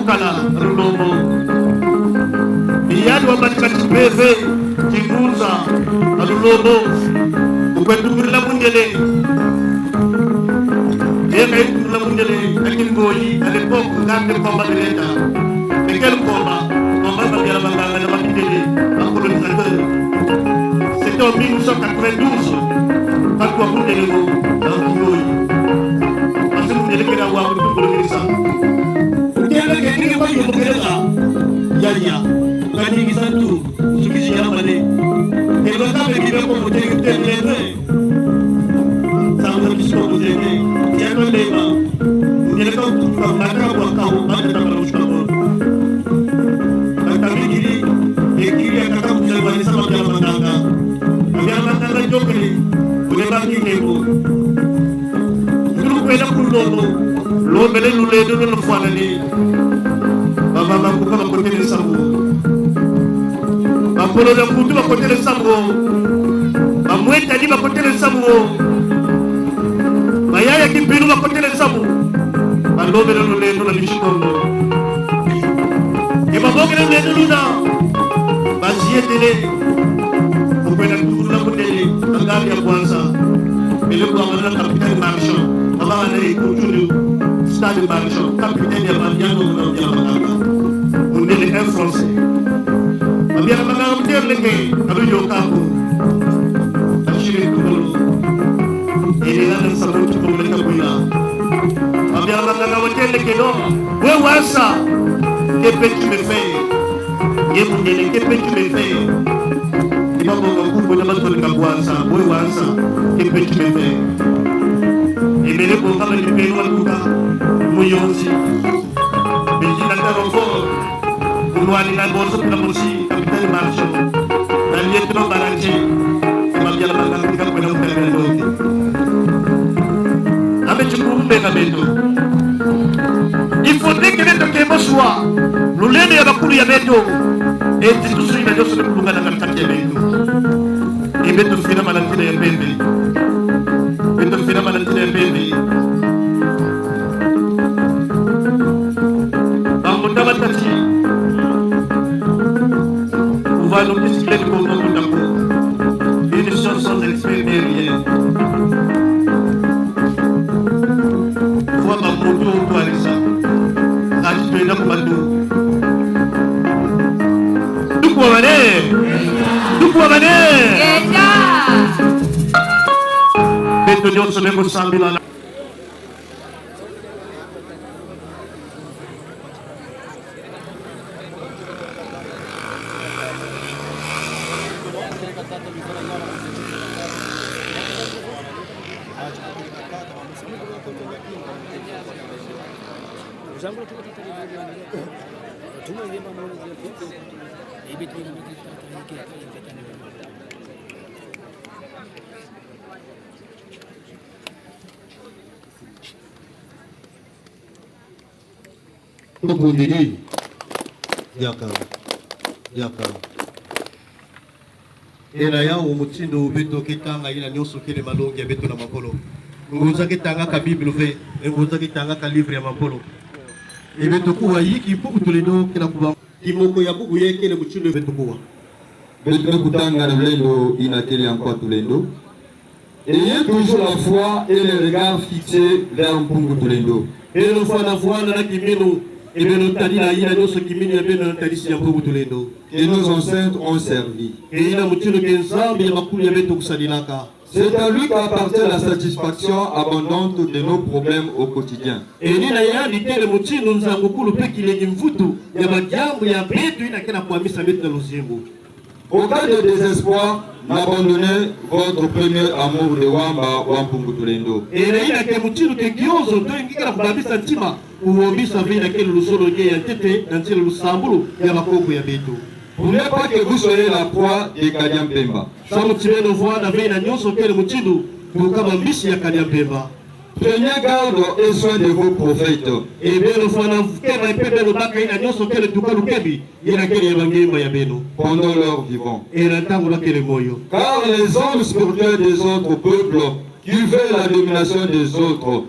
Kala Rulomo Iyadi wabati peve Kimuza Rulomo Ukwetu la Mundele Yeme la Mundele Akimboyi à l'époque quand le combat de l'État. Mais quel combat? Combat de la colonisateur. C'était en 1992 quand on a fait le mot dans Kiboyi. Parce que nous devons avoir un peu de ça. Vous avez quelqu'un qui va y aller là. Yaya, vous avez dit ça tout. Ce qui s'y a amené. Et le temps de vivre comme vous avez fait. Ça vous dit ce que vous avez fait. C'est un peu débat. Vous avez fait comme la carte ou un carreau. Pas de temps de l'ouche. La famille et qui est capable de faire ça dans la mandanga. Il y a un mandanga jokkeli. Vous n'avez pas dit que vous. Nous pouvons être pour l'eau. L'eau, mais nous les deux nous fois l'année. Baba Makuka va côté le Sambo. Apollo de Kutu va côté le Sambo. Amoueta dit va côté le Sambo. Mayaya Kimpiru va côté le Sambo. Alors, nous les deux nous l'ishikondo. Et ma boque est de Luna. Basie télé. Vous pouvez la tour la modèle. Regarde à Boanza. Et le gouvernement de capitaine Marchand. Avant d'aller continuer. Stade Marchand. Capitaine de Mandiano de Diamanda. On est les Français. Abia la Manga on dit le Abu Yokaku. Achille Koulou. Et les là dans sa route pour le Kabuya. Abia la Manga on dit le non. Ouais ouais ça. Qu'est-ce que tu me fais? Qu'est-ce que tu me fais? Il m'a beaucoup de mal sur le Kabouansa. Oui, Wansa. Qu'est-ce que tu me fais? Et mais le programme du Pérou à Kouka, Mouyonsi. Mais il a fait encore. Pour nous aller à la bourse pour la bourse, capitaine Marchand. La lieutenant Balanché. Il m'a bien la balle pour la bourse. Avec du coup, il faudrait que les documents soient. Nous les avons eu à Beto. Et tout ce qui est dans le Kouga dans le quartier Beto. Et Beto fait la maladie de Bébé. Beto fait la maladie de Bébé. Dans mon tabatati, on va nous discuter de mon nom. Une chanson d'expert derrière. Vois ma moto au toit de ça. Rajouter la commando. Beto Dios sebemos sambil anak. Tupundiri Yaka Era ya umutindo beto kitanga ila nyoso kile malongi ya beto na mapolo nguza kitanga ka bible fe nguza kitanga ka livre ya mapolo e beto kuwa yiki puku tuledo kila kuba kimoko ya buku yeke le mutindo beto kuwa beto kutanga na lendo inateli encore tulendo. Ayez toujours la foi et le regard fixé vers Mpungu Tulendo. Et le foi na foi na kimino. Et bien, Et nos ancêtres ont servi. C'est à lui qu'appartient la satisfaction abondante de nos problèmes au quotidien. Au cas de désespoir, n'abandonnez votre premier amour de Wamba Wampungu Tulendo. Pour ne pas que vous soyez la proie de Kadiam Pemba. Prenez garde et soin de vos prophètes. Pendant leur vivant. Car les hommes spirituels des autres peuples qui veulent la domination des autres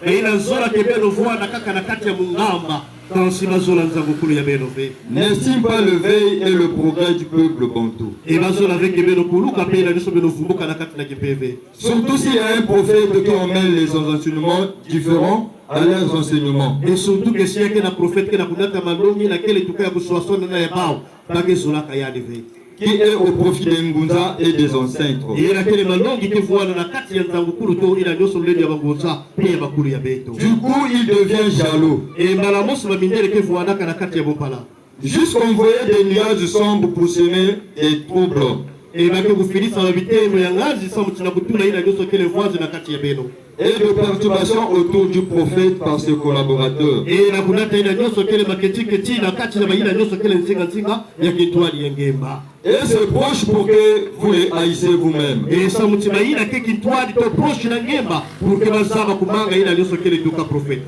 ila zola kebelo vwana kaka na kati ya mungamba kansima zola nzangukulu ya beno fe n'estime pas le veille et le progrès du peuple bantou. et bazola avec kebelo kuluka pe ila niso beno vumbuka na kati na kipeve. Surtout s'il y a un prophète qui emmène les enseignements différents à leurs enseignements. Et surtout que si yake na prophète ke na kunata malongi na kele tuka ya kuswasona na ya bao pake zola kaya deve Qui est au profit des Ngunza et des ancêtres. et la kele malongi ke vwana na kati ya nzangukulu to ila niso ledi ya bangonza pe ya bakulu ya beto. Du coup, il devient jaloux. Et malamoso mamindele ke vwana kana kati ya bopala Jusqu'envoyer des nuages sombres pour semer des troubles. et bake kufilisa mabitendo ya ngazi sa mchina kutula ila niso kele vwazi na kati ya beno Et de perturbations autour du prophète par ses collaborateurs. et na kunata ila niso kele maketike tina kati na ila niso kele nzinga ya kitwali yengemba Et c'est proche pour que vous les haïssez vous-même. et sa mchina ila ke kitwali to proche na ngemba pour que bazaba kumanga ila niso kele tuka prophète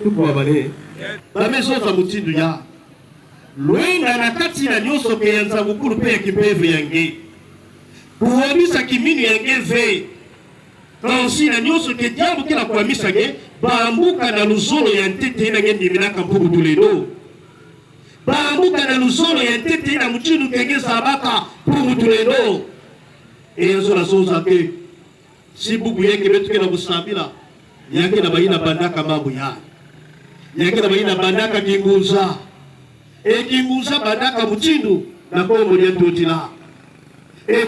tuko abale ba meso sa mutindo ya lwenga na kati na niso ke yanza gukuru pe kipeve yange kuhamisa kimini yange ve kansi na nyoso ke diabo kila kuhamisa ge bambuka na luzolo ya ntete ina ngendi minaka mpugu tulendo bambuka na luzolo ya ntete ina mchinu kenge sabaka mpugu tulendo ezo la soza ke si bubu yake betu kena busabila yake na baina bandaka mabu ya yake na baina bandaka kinguza kinguza bandaka mchindu na kongo ya totila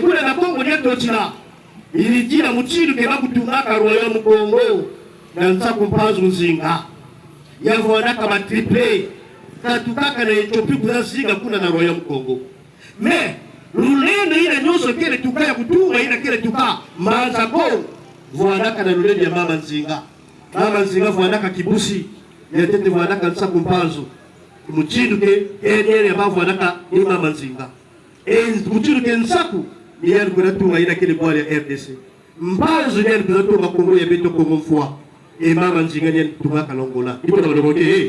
kule na kongo ya totila ilijina mchindu kena kutungaka roya mkongo na nsaku mpazu nzinga yavwanaka matriple katukaka na Ethiopia kuzazinga kuna na roya mkongo me lulendo ina nyoso kele tuka ya kutunga ina kele tuka maza kongo vwanaka na lulendo ya mama nzinga vwanaka kibusi ya tete vwanaka nsaku mpazu mchindu ke enere ya vwanaka ni mama nzinga mchindu ke nsaku ni yali kunatunga ina kele bwali ya RDC mbazo ni yali kunatunga kongo ya beto kongo mfua mama nzinga ni yali tunga kalongola ipo na walomote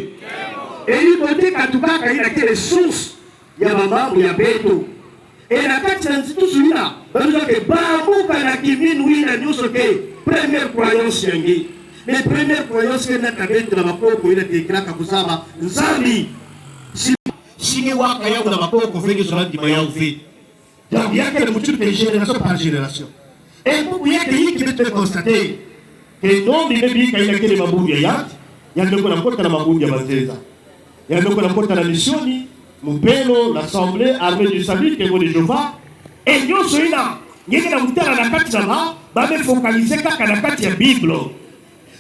ipo katukaka ina kele source ya mamamu ya beto na kati na nzitusu ina baluka bambuka na kiminu ina nyuso ke première croyance yangi mais première croyance ke na kabete na makoko ina tekraka kusaba nzambi sini waka yangu na makoko vengi solandi mayau fi donc yake na mutulu de génération par génération et pour yake hiki betu constater que non ni bebi kaina kele mabubu ya yati yandoko na kota na mabubu ya banzeza yandoko na kota na misioni Mupelo, l'Assemblée armée du salut, que de Jéhovah, et nous sommes là. Nous sommes là, nous sommes focalisés sur la Bible.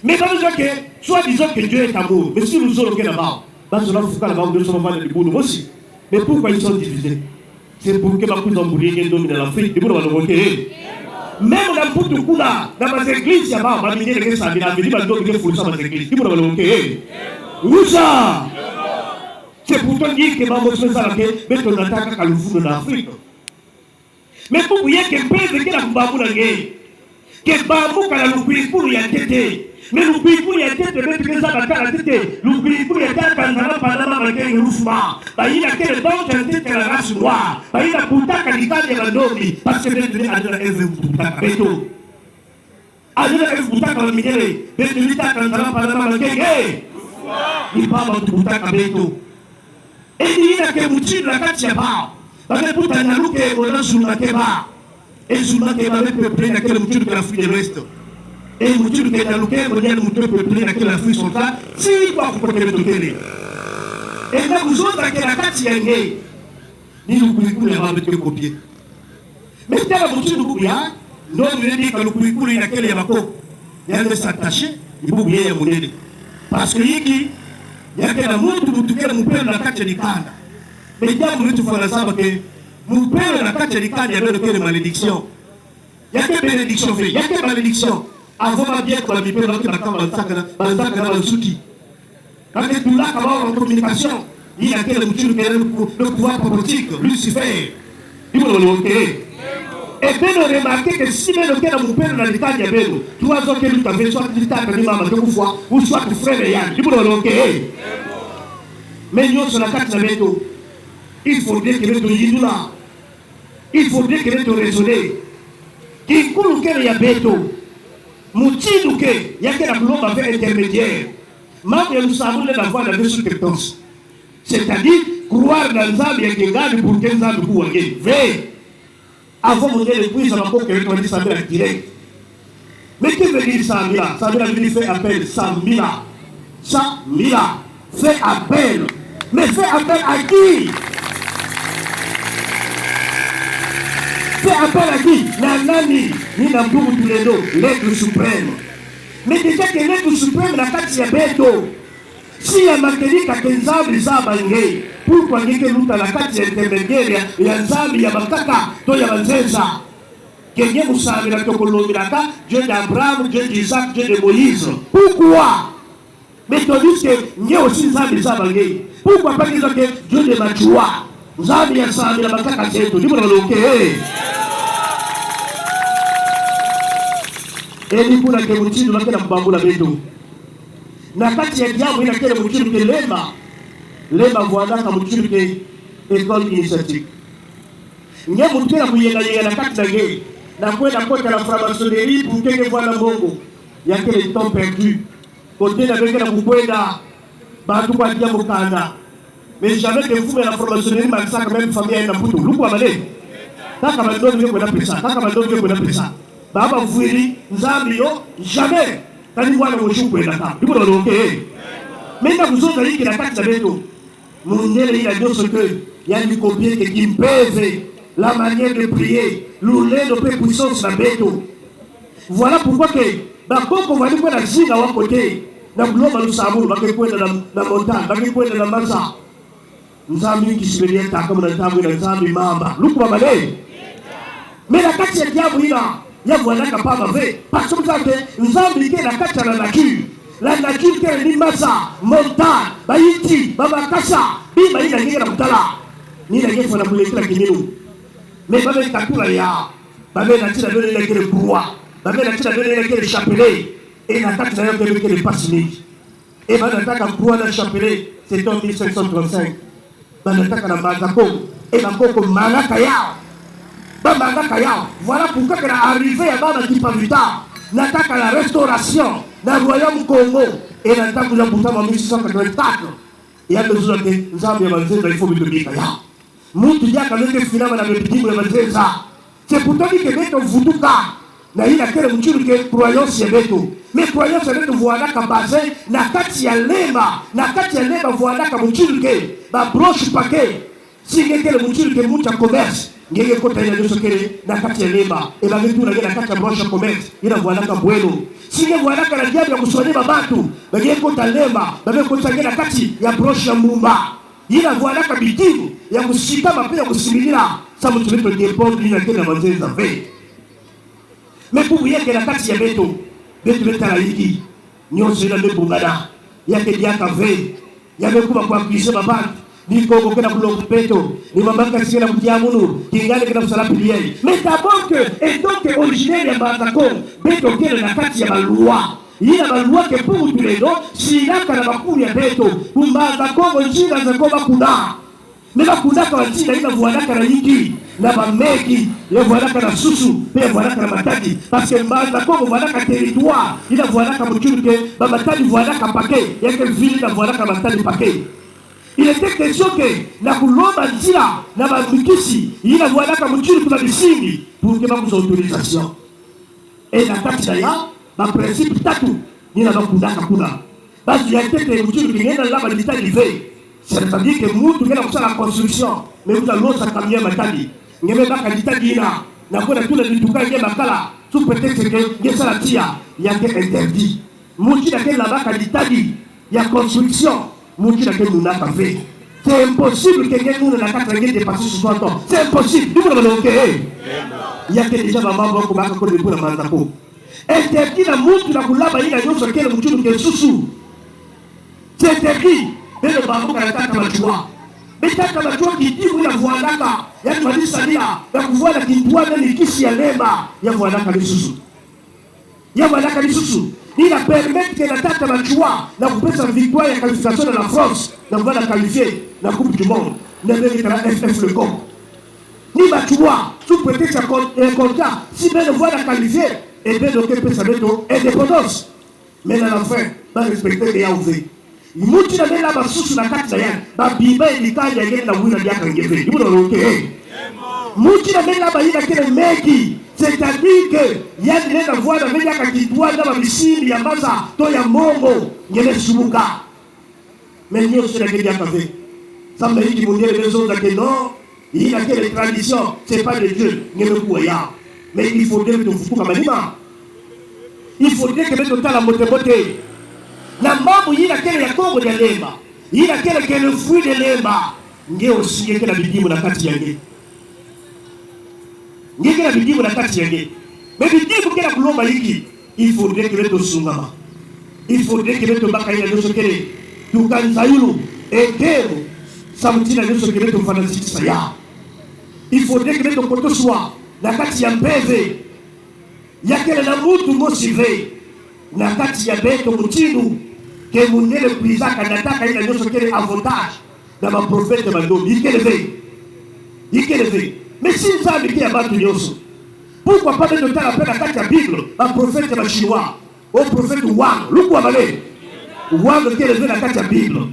Mais pas besoin que, soit disons que Dieu est amour, mais si nous sommes là-bas, nous sommes aussi. Mais pourquoi ils sont divisés? C'est pour que ma cousine Bourrier domine l'Afrique, même dans le Kula, dans les églises, il y a des églises, il y a des églises, il y a c'est pourtant dire que Maman se fait mettre en attaque à l'ouvre de l'Afrique. Mais pour vous dire que peuple qui a bambou la guerre, que bambou qui a l'oubli pour y être, mais l'oubli pour y être, mettre que ça va faire la tête, l'oubli pour y être, quand on a pas la main qui roufma, il a quelle banque en tête la race noire, il a pourtant qu'à l'Italie la nomi, parce que maintenant à la Eve pourtant béto. À la Eve pourtant comme minéré, mais l'Italie quand on a pas la main qui il parle de pourtant béto. Et il y a que Moutil la Katia Ba, avec tout un alou qui est au Zuma Keba, et Zuma Keba avec peuplé dans quel Moutil de l'Afrique de l'Ouest. Et Moutil qui est dans lequel Moutil peuplé dans quel Afrique centrale, si il va vous porter le télé. Et là, vous autres, avec la Katia Ngé, ni le Kouikou n'a pas été copié. Mais c'est la Moutil de Kouya, non, il dit que le Kouikou est dans quel Yamako, il y a de s'attacher, il faut bien y avoir. Parce que Yiki, yake na mtu mutukele mupelo na kache likanda mais jambo letu fala saba ke mupelo na kache likanda yabelo kele malédiction yake bénédiction fait yake malédiction avant ma bien kwa mipelo yake bakamba banzaka na bansuki yake tulaka ba en communication il y a quel mutulu kele le pouvoir politique Lucifer il faut le monter et bien remarquer que si même le mupelo na likanda yabelo toi zo que tu avais soit litaka ni mama deux fois ou soit tu frère yann il faut le monter. Mais nous sommes la carte de métaux. Il faudrait que nous disions là. Il faudrait que nous raisonnions. Qui coule qu'il y a béto. Moutiduke, yake na kulomba avec intermédiaire. Mambo ya Lusambo na voix de sous-traitance. C'est-à-dire croire dans Nzambi ya Kengani pour que Nzambi kuwa ngeni. Vrai. Avant mon Dieu, le puissant va pas que tu Samira direct. Mais que veut dire Samira? Samira veut dire fait appel. Samira. Samira. Fait appel. Mais fait appel à qui? Fait appel à qui? Nani? Ni na Mbugu Tulendo, l'être suprême. Mais déjà que l'être suprême na kati ya beto. Si ya makenika ke Nzambi zaba ngei. Pourquoi ngeke luta na kati ya intermédiaire ya Nzambi ya makaka to ya banzenza? Kenye Musamira tokolomilaka, Dieu d'Abraham, Dieu d'Isaac, Dieu de Moïse. Pourquoi? Mais tu dis que n'y a aussi Nzambi zaba ngei. Pourquoi pas dire que Dieu de Machua? Nzambi ya Samira makaka zetu. Ndipo na loke. Eni kuna ke mutindo makena mbambula beto. Na kati ya diabo ina kele mutindo ke lema vuandaka mutindo ke école initiatique. Nye mutena kuyenga na kati na ngei. Na kwenda kota la franc-maçonnerie pour que voilà bongo. Ya kele temps perdu. Côté na bengena kukwenda batu kwa diabo kanda. Mais jamais que vous la franc-maçonnerie mansaka même famille na puto. Luku amale. Kaka mandoni ngeko na pesa. Kaka mandoni ngeko na pesa. Baba Fouili, Nzambi yo, jamais. Tani wana moshu kwenda ka. Ndipo na loke. Menda kuzoka hiki na kati na beto. Mundele ila nyoso que ya ni copier que qui pèse la manière de prier, l'oulet de peu puissance na beto. Voilà pourquoi que bakoko wali kwa na jinga wa côté. Na globa Lusambo bakekwenda na montagne, bakekwenda na masa. Nzambi kisibelia taka mna tabu na Nzambi mamba. Luku babale. Mena kati ya diabo ina ya mwanaka papa ve parce que Nzambi ke na kati la nature. La nature ke ni masa, montagne, baiti, baba kasa, bima ina ngera mutala. Ni na ngefo na kulekela kininu. Mais babe kakula ya. Babe na tira dole ile kele croix. Babe na tira dole ile kele chapelet. Et na kati na yote kele pasini. Et ba nataka croix na chapelet, c'est en 1535. Ba nataka na mazako, et na koko manaka yao. Voilà pourquoi qu'elle est arrivée à Baba Kipavita. Nataka la restauration dans le royaume Congo. Et nataka la bouton en 1684. Il y a besoin de Nzambi ya Manzenza, il faut me dire. Moutou yaka leke finalement na bepitibu ya Manzenza. C'est pourtant dit que beto vutuka. Na ina kele mchuru ke croyance ya beto. Mais croyance ya beto vuanaka basé na kati ya lema. Na kati ya lema vuanaka mchuru ke. Ba broche paquet. Si kele mchuru ke mucha commerce. Ngeke kota ina nyoso kele na kati ya lema. Eba vitu na kati ya broche commerce. Ina vuanaka bueno. Singe vuanaka na diabu ya kuswani babatu. Ngeke kota lema. Ngeke kota na kati ya broche ya mumba. Ina vuanaka bitibu ya kushika mape ya kusimilira. Samu tumeto depende ina kele na Manzenza ve. Mais pour yeke na kati ya beto. Beto betala hiki. Nyonso ina nebo ngada. Yake diaka ve. Yame kuba kwa kuishe babatu. Ni Congo kena kulongo peto, ni mamaka sikena kukiamunu, kingane kena kusalapi liyei. Mais d'abord que, et donc originaire ya Mbazako, beto kena na kati ya balua. Yina balua ke pungu tulendo, sinaka na bakuru ya beto, Mbazako njinga zako bakuna. Neba kundaka wa njinga ina vuanaka na yiki, na bameki, ya vuanaka na susu, pia vuanaka na matadi. Parce que Mbazako vuanaka territoire, ina vuanaka mchuruke, bamatadi vuanaka pake, yake vili na vuanaka matadi pake. Il était question que na kulomba njira na babikisi ina vuanaka mchuru kuna bisingi pour que bakuza autorisation. Et na kati na ya ba principe tatu nina bakundaka kuna. Basi ya tete mchuru kingena laba lita live. C'est-à-dire que mutu ngena kusala construction mais uta losa kamia matadi. Ngeme baka lita dina na kuna tuna lituka ngema kala sous prétexte que ngesa tia ya ke interdit. Mutu na ke la baka lita di ya construction. C'est impossible que quelqu'un nous n'a pas dépassé 60 ans. C'est impossible. Il y a déjà maman qui a fait pour la Manzako. Interdit la mouche la coulaba il a dit sur quel mouche que sous. C'est interdit. Mais le bambou a attaqué la joie. Mais t'as la joie qui dit oui la voix là. Il y a une salia. La voix qui doit aller qui s'y allait bas. Il y a voilà qu'elle sous. Il y a voilà qu'elle sous. Il a permis que la tête de la joie, la coupe sa victoire et la qualification de la France, la voie la qualifier, la Coupe du Monde, ne mérite la FF le corps. Ni ma joie, sous prétexte un contrat, si bien le voie la qualifier, et bien donc pesa beto indépendance mais na la fin ba respecter les yaouze muti na mela basusu na kati na ya ba biba elikanya ngene na wina biaka ngeve ibuno loke muti na mela ba ina kile meki c'est-à-dire que ya nenda voana meja kakitwa na ba misimi ya maza to ya mongo ngene sumuka mais nyo sera que biaka ve ça me dit mon Dieu les autres que non il a que les traditions c'est pas de Dieu ngene kuya mais il faudrait que tu fuka manima il faudrait que tu la mote na mambo yina kele ya Kongo ya lemba yina kele le fruit de lemba ngeo singe kila bidimu na kati yange ngeke na bidimu na kati yange mais bidimu kila kulomba hiki il faudrait que tu sungama il faudrait que tu baka ina nyoso kele tukanzayulu ekero samtina nyoso kele tu fanasisi ya il faudrait que tu potoswa na kati ya mpeze ya kele na mutu mosive na kati ya beto mutindu ke munele kuizaka nataka ina nyoso kele avantage na ma prophète bandomi ikeleve mais si ça me dit abatu nyoso pourquoi pas mettre la peine à kati ya Bible un prophète ba chinois au prophète Wang luku abale Wang keleve na kati ya Bible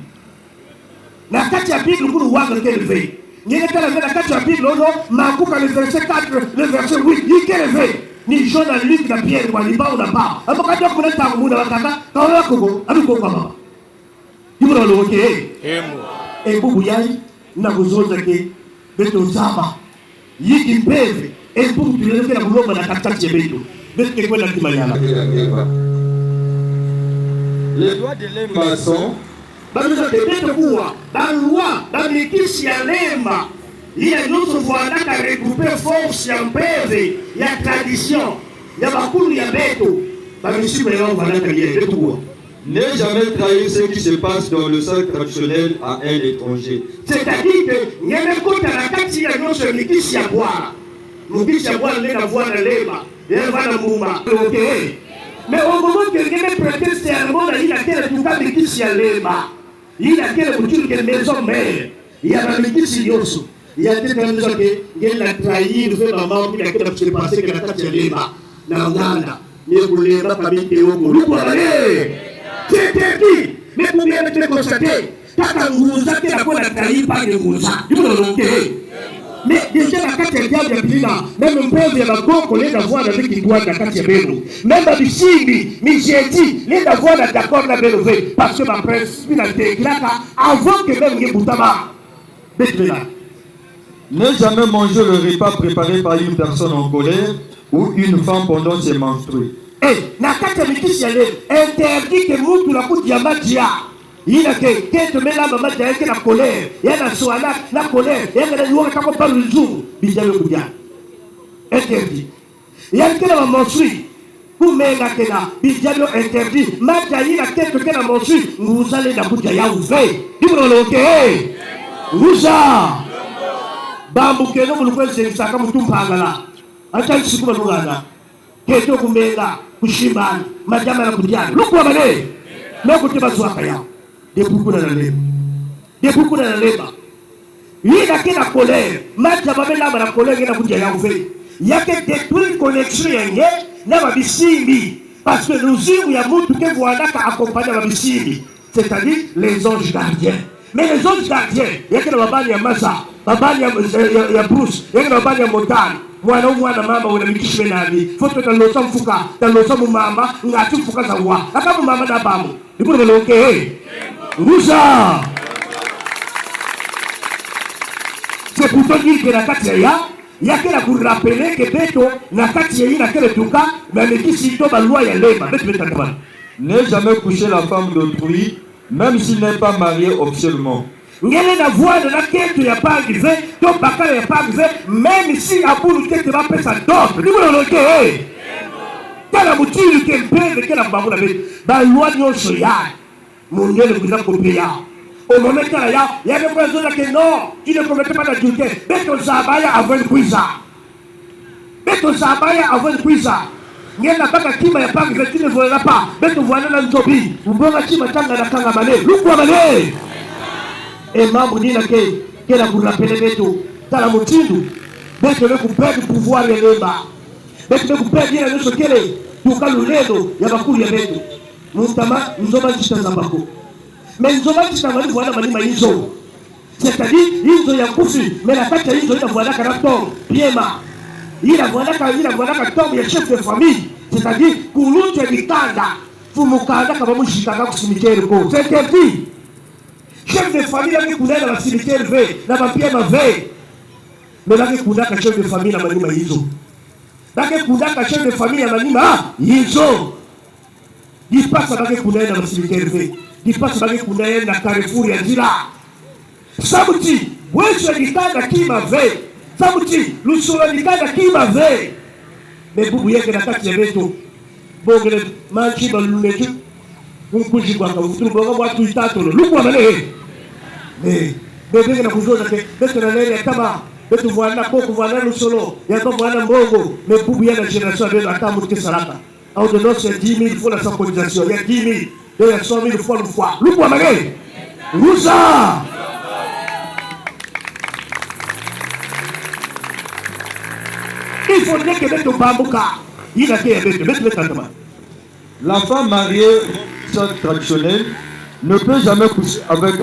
na kati ya Bible kuru Wang keleve nyene kala na kati ya Bible ono makuka le verset 4 le verset 8 ikeleve ni Jean na Luc na Pierre kwa liba na ba abakati ko na tangu na wataka kaola koko abiko kwa baba yibura lo ke e bubu yai na kuzoza ke beto zaba yiki mpeve e bubu tulele na kulomba na katikati ya beto beto ke kwenda kimanyana les doigts de Lemba sont bamuza beto kuwa balwa bamikisi ya Lemba il y a notre voie qui a regroupé force ya mpeve ya tradition ya bakulu ya beto bamisiba ya voilà que ya beto. Ne jamais trahir ce qui se passe dans le cercle traditionnel à un étranger. C'est-à-dire que nyeme kota na kati ya nyonso mikisi ya bwana mukisi ya bwana nenda voana Lemba ya vana muma okay mais au moment que nyeme prêter serment il a quel tout cas mikisi ya Lemba il a quel mutu que maison mère il y a mikisi yoso il y a des gens qui ont trahi le fait maman qui a fait passer que la carte de Lemba na nganda ni kulemba kabiti huko luko ale c'est interdit mais combien de constater kaka nguza kila kwa trahi pas de nguza yuko lonke mais déjà la carte ya Bilina même mpezi ya bagoko lenda voir avec Kigwa na carte ya Beno même Bishimbi Mijeti lenda voir d'accord na Beno parce que ma presse finalité avant que même Ngibutama Betela. Ne jamais manger le repas préparé par une personne en colère ou une femme pendant ses menstrues. Na kati mikisi ya leo interdit que mtu na kuti ya maji ya ina ke keto mela mama yake na colère yana soana na colère yana na yuwa kama pa luzungu bijayo kuja interdit yana kila menstrue kumenga kena bijayo interdit maji ina keto kena menstrue nguzale na kuja ya uve ndivyo loke nguza bambu keno mulukwense saka mutumpangala acha siku balugana keto kumenga kushimana majama na kujana lukwa bale loko tibazwaka ya de beaucoup na leba yina kina colère majama bela na colère na kujana ya uveli yake détruire connexion yenge na babisimbi parce que nous ya mutu ke voanaka accompagner babisimbi c'est-à-dire les anges gardiens. Mais les autres gardiens, il y a que la babane ya masa, babane ya Bruce, il y a que la babane ya Montane. Mwana mama wana mikishwe nani. Foto talosa mfuka, talosa mumama, ngati mfuka za wa. Aka mumama na bamu. Ipo naloke. Nguza. C'est pourtant dire que la kati ya ya kela pour rappeler que beto na kati ya ina kele tuka, na mikisi to ba loi ya Lemba. Beto beto. Ne jamais coucher la femme d'autrui même s'il n'est pas marié officiellement. Ngele na voix de la quête ya pagize, to bakala ya pagize, même si abulu kete va pesa d'autres. Ni mo loke eh. Tala mutili ke mpende ke na babu na be. Ba loi nyonso ya. Mungele kuza kopia. Au moment là, il y a des personnes qui non, qui ne commettaient pas d'adultère. Beto zabaya avant le quiza. Beto zabaya avant le quiza. Ngena baka kima ya panga zeti ne vola pa beto vola na nzobi ubonga kima tanga na kanga male lukwa male e mambo nina ke la pour rappeler beto tala mutindu beto le couper du pouvoir ya Lemba betu kupenda na nyosho kile tukalulendo ya bakuli ya betu mutama nzoba chitaza bako mais nzoba chitaza ni voilà malima hizo c'est-à-dire hizo ya kufi mais la kata hizo ina voilà caractère piema ila voilà tombe ya chef de famille c'est-à-dire kulunje bitanda fumukanda kama mushikanga ku cimetière ko c'est interdit. Chef de famille avec kuna na cimetière ve na bapiema ve mais là kuna ka chef de famille na malima hizo bake kuna ka chef de famille na malima hizo dipasa bake kuna na cimetière ve dipasa bake kuna na Carrefour ya Jira sabuti wewe nikanda kima ve sabuti lusura nikanda kima ve mais bubu yake na kati ya beto bongere manchi balunetu kunkuji kwa kufuru bonga watu itatu lugwa male bebe na kuzoza ke beto na lele kama beto vwana koko vwana lusolo ya kama vwana mbongo mais bubu yana generation de la tamu ke salaka au de nos 10,000 fois la synchronisation il y a 10,000 il y a 100,000 fois le fois lugwa male rusa. Il faudrait que Beto Bambuka, il a fait Beto. La femme mariée, traditionnelle, ne peut jamais coucher avec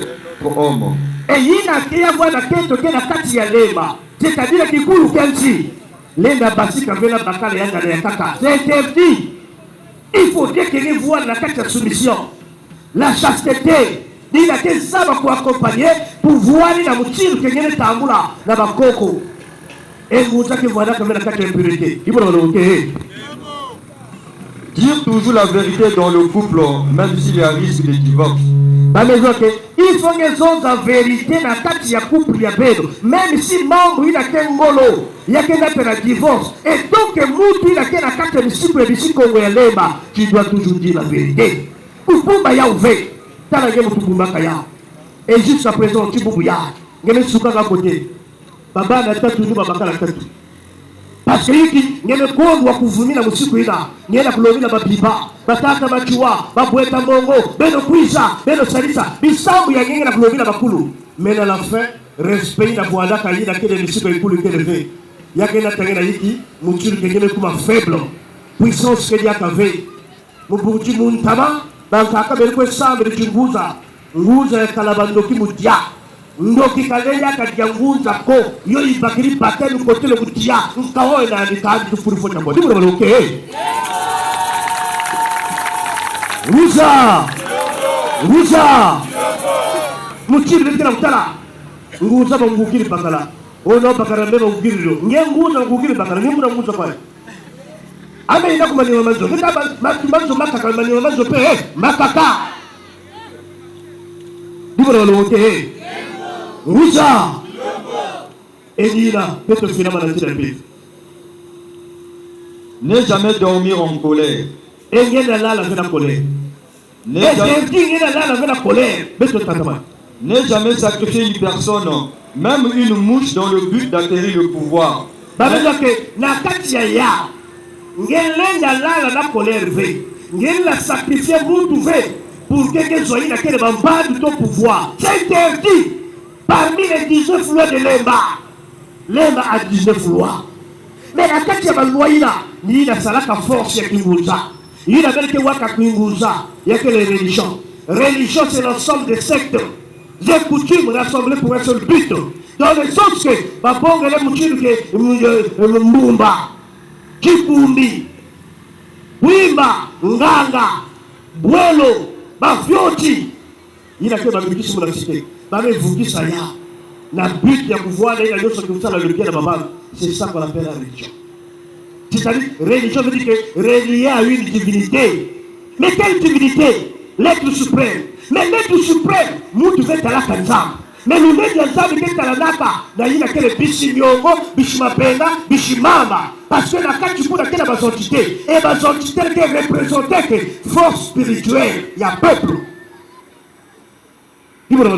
un homme. Et il a fait avoir la tête de la Katia Lema, c'est-à-dire qu'il coule Kensi. Lenda Basika Vela Bakala Yanga de Kaka. C'est interdit. Il faudrait qu'il voie la Katia soumission, la chasteté. Il a fait ça pour accompagner, pour voir la mouture que vient de Tamboula, la Bakoko. Et vous savez voilà comme la carte impurité. Il faut le dire toujours la vérité dans le couple, même s'il y a risque de divorce. Il faut que les la vérité dans la carte ya couple ya bedo. Même si membre il a qu'un ngolo, il y a qu'un appel à divorce. Et donc moutou il a qu'un carte de cycle de cycle ya lema, tu dois toujours dire la vérité. Upumba ya ouvé, tala ngemo tupumba kaya. Et jusqu'à présent tu bubuya, ngeme suka ka côté. Baba na tatu ni baba kala tatu parce que hiki ngene kondwa kuvumila musiku ina ngena kulovila babiba bataka machiwa babweta mongo beno kuisa beno salisa bisambu ya ngena kulovila bakulu mais à la fin respect na bwanda kalina kile musiku ikulu kile ve yake na tangena hiki mutulu ngene kuma faible puissance que dia kave mubuti muntama bankaka belko sambe kinguza nguza ya kalabando kimutia ndoki kalenya kajanguza ko yo ibakiri batelu kotele kutia nkaho na nikadi tufurifo chambo ndimo baloke ruza muchiri ndira mutala nguza bangukiri bakala ono bakara mbeba ngukiri ngenguza ngukiri bakala ngimura nguza kwa ame ina kumaniwa mazo ngaba mazo makaka maniwa mazo pe makaka ndimo baloke Rusa Edina, peut-être finalement dans la vie. Ne jamais dormir en colère. Et il y a là la colère. Ne jamais sacrifier une personne, même une mouche, dans le but d'acquérir le pouvoir. Sacrifier pour que soit ton pouvoir. C'est interdit. Parmi les 19 lois de Lemba a 19 lois. Mais la tête de loi, il y a la force qui vous a. Il y a que Waka Kinguza, il y a que les religions. Religion, c'est l'ensemble des sectes, des coutumes rassemblées pour un seul but. Dans le sens que, Babonga, les coutumes que Mbumba, Kipumbi, Wimba, Nganga, Bwelo, Bafioti, il y a que Babikis pour la cité. Babevukisa ya na but ya kuvuana ile ndio tukutana le bien de baba, c'est ça qu'on appelle la religion. C'est-à-dire religion veut dire que relié à une divinité. Mais quelle divinité? L'être suprême. Mais l'être suprême, nous devons être là kanzam. Mais nous mettons ensemble que talanaka na ina kele bishimiongo, bishimapenda, bishimama. Parce que la carte pour laquelle la entité et la entité qui représente que force spirituelle, il y a peuple. Il faut le